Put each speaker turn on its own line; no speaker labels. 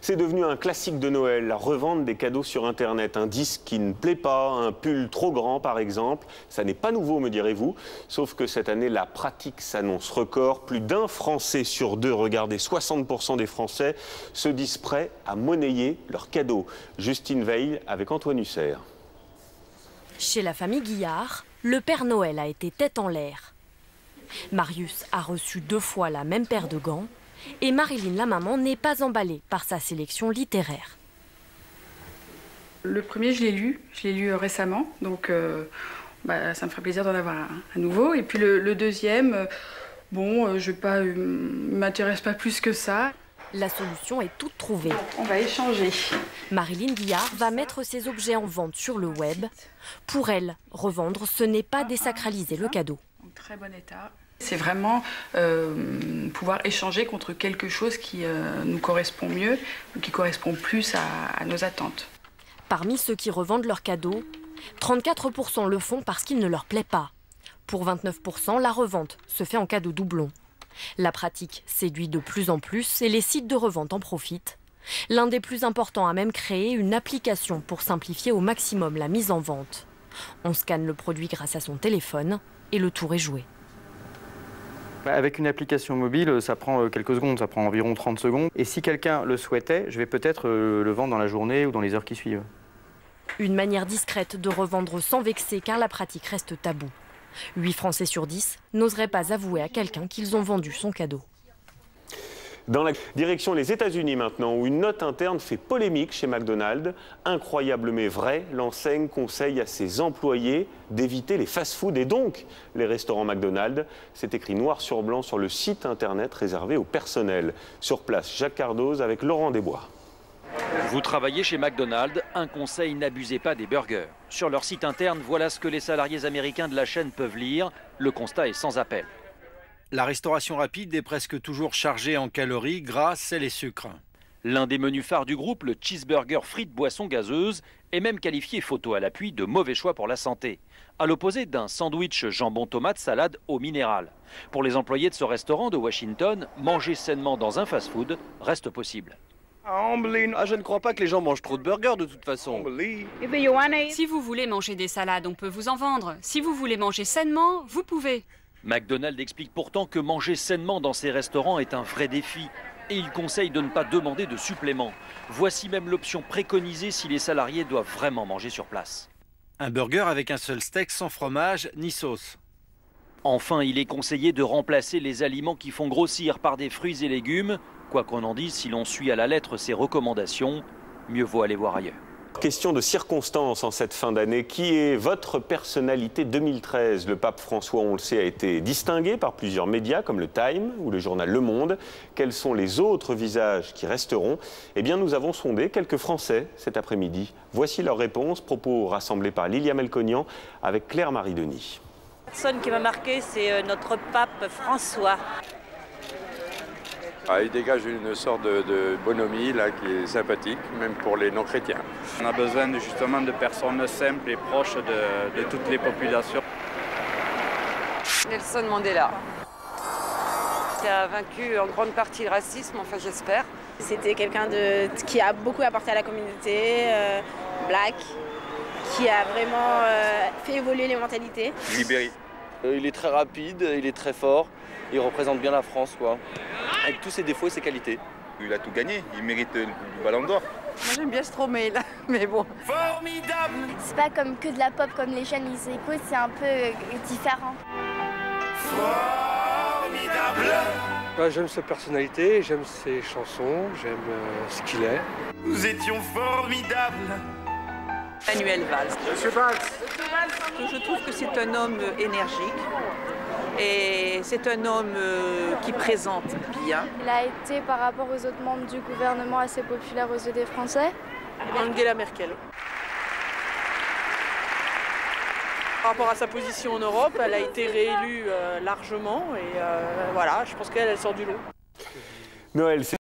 C'est devenu un classique de Noël, la revente des cadeaux sur Internet. Un disque qui ne plaît pas, un pull trop grand par exemple. Ça n'est pas nouveau, me direz-vous. Sauf que cette année, la pratique s'annonce record. Plus d'un Français sur deux, regardez, 60% des Français se disent prêts à monnayer leurs cadeaux. Justine Veil avec Antoine Husser.
Chez la famille Guillard, le Père Noël a été tête en l'air. Marius a reçu 2 fois la même paire de gants et Marilyn, la maman, n'est pas emballée par sa sélection littéraire.
Le premier, je l'ai lu récemment, donc ça me ferait plaisir d'en avoir un nouveau. Et puis le deuxième, m'intéresse pas plus que ça.
La solution est toute trouvée.
On va échanger.
Marilyn Guillard va mettre ses objets en vente sur le web. Pour elle, revendre, ce n'est pas désacraliser le cadeau.
En très bon état. C'est vraiment pouvoir échanger contre quelque chose qui nous correspond mieux, ou qui correspond plus à nos attentes.
Parmi ceux qui revendent leurs cadeaux, 34% le font parce qu'il ne leur plaît pas. Pour 29%, la revente se fait en cas de doublon. La pratique séduit de plus en plus et les sites de revente en profitent. L'un des plus importants a même créé une application pour simplifier au maximum la mise en vente. On scanne le produit grâce à son téléphone et le tour est joué.
Avec une application mobile, ça prend quelques secondes, ça prend environ 30 secondes. Et si quelqu'un le souhaitait, je vais peut-être le vendre dans la journée ou dans les heures qui suivent.
Une manière discrète de revendre sans vexer car la pratique reste taboue. 8 Français sur 10 n'oseraient pas avouer à quelqu'un qu'ils ont vendu son cadeau.
Dans la direction les États-Unis maintenant, où une note interne fait polémique chez McDonald's. Incroyable mais vrai, l'enseigne conseille à ses employés d'éviter les fast-foods et donc les restaurants McDonald's. C'est écrit noir sur blanc sur le site internet réservé au personnel. Sur place, Jacques Cardoz avec Laurent Desbois.
Vous travaillez chez McDonald's, un conseil, n'abusez pas des burgers. Sur leur site interne, voilà ce que les salariés américains de la chaîne peuvent lire. Le constat est sans appel.
La restauration rapide est presque toujours chargée en calories, gras, sel et sucre.
L'un des menus phares du groupe, le cheeseburger frites boisson gazeuse, est même qualifié photo à l'appui de mauvais choix pour la santé. À l'opposé d'un sandwich jambon tomate salade eau minérale. Pour les employés de ce restaurant de Washington, manger sainement dans un fast-food reste possible.
Je ne crois pas que les gens mangent trop de burgers de toute façon.
Si vous voulez manger des salades, on peut vous en vendre. Si vous voulez manger sainement, vous pouvez.
McDonald's explique pourtant que manger sainement dans ces restaurants est un vrai défi. Et il conseille de ne pas demander de suppléments. Voici même l'option préconisée si les salariés doivent vraiment manger sur place.
Un burger avec un seul steak sans fromage ni sauce.
Enfin, il est conseillé de remplacer les aliments qui font grossir par des fruits et légumes. Quoi qu'on en dise, si l'on suit à la lettre ces recommandations, mieux vaut aller voir ailleurs.
Question de circonstance en cette fin d'année. Qui est votre personnalité 2013 ? Le pape François, on le sait, a été distingué par plusieurs médias comme le Time ou le journal Le Monde. Quels sont les autres visages qui resteront ? Eh bien, nous avons sondé quelques Français cet après-midi. Voici leurs réponses, propos rassemblés par Lilia Melconian avec Claire-Marie Denis.
La personne qui m'a marqué, c'est notre pape François.
Il dégage une sorte de bonhomie là, qui est sympathique, même pour les non-chrétiens.
On a besoin justement de personnes simples et proches de toutes les populations.
Nelson Mandela, qui a vaincu en grande partie le racisme, enfin j'espère.
C'était quelqu'un qui a beaucoup apporté à la communauté, black, qui a vraiment fait évoluer les mentalités.
Libéry. Il est très rapide, il est très fort, il représente bien la France, quoi. Avec tous ses défauts et ses qualités.
Il a tout gagné, il mérite le ballon d'or.
Moi j'aime bien Stromae là, mais bon.
Formidable. C'est pas comme que de la pop comme les jeunes ils écoutent, c'est un peu différent.
Formidable. J'aime sa personnalité, j'aime ses chansons, j'aime ce qu'il est.
Nous étions formidables.
Manuel Valls.
Monsieur Valls.
Je trouve que c'est un homme énergique et c'est un homme qui présente bien.
Il a été, par rapport aux autres membres du gouvernement, assez populaire aux yeux des Français.
Angela Merkel. Par rapport à sa position en Europe, elle a été réélue largement et voilà, je pense qu'elle sort du lot.
Noël,